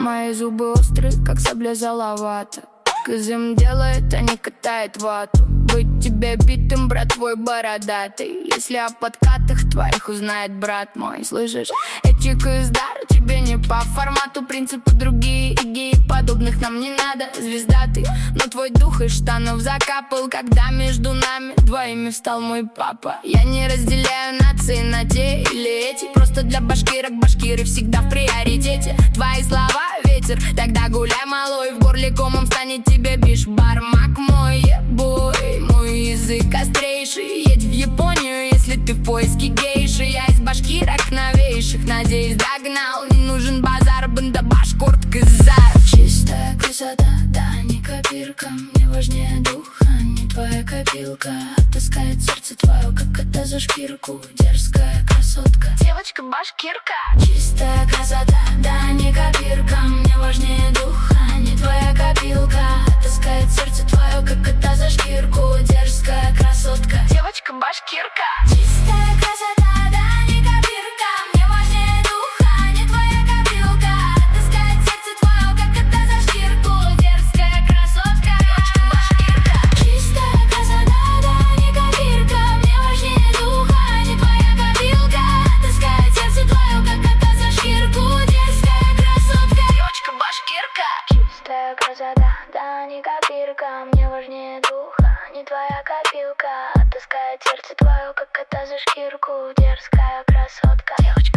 Мои зубы острые, как сабля Залавата. Казым делает, а не катает вату. Быть тебе битым, брат твой бородатый. Если о подкатах твоих узнает брат мой. Слышишь, этика из дара тебе не по формату. Принципы другие, идеи подобных нам не надо. Звезда ты, но твой дух из штанов закапал. Когда между нами двоими встал мой папа. Я не разделяю нации на те или эти. Просто для башкирок башкиры всегда в приоритете. Твои слова ветер, тогда гуляй малой. В горле комом станет тебе бишбармак мой ебой. Мой язык острейший, едь в Японию, если ты в поиске гейши. Я из башкирок новейших, надеюсь, догнал. Не нужен базар, бандабаш, курт, казар. Чистая красота, да, не копирка. Мне важнее дух, а не твоя копилка. Оттаскает сердце твое, как кота за шкирку. Дерзкая красотка, девочка-башкирка. Чистая красота, да, не копирка. Мне важнее дух, а не твоя копилка. Оттаскает сердце твое, как кота за шкирку. Дерзкая красотка, девочка-башкирка. Чистая красота, да, не копирка. Мне важнее дух, а не твоя копилка. Оттаскает сердце твое, как кота за шкирку. Дерзкая красотка, девочка-башкирка. Чистая красота, да, не копирка. Мне важнее дух, а не твоя копилка. Оттаскает сердце твое, как кота за шкирку. Дерзкая красотка, девочка-башкирка. Чистая красота, да, не копирка. Мне важнее дух, а не твоя копилка. Оттаскает сердце твое, как кота за шкирку. Дерзкая красотка, девочка.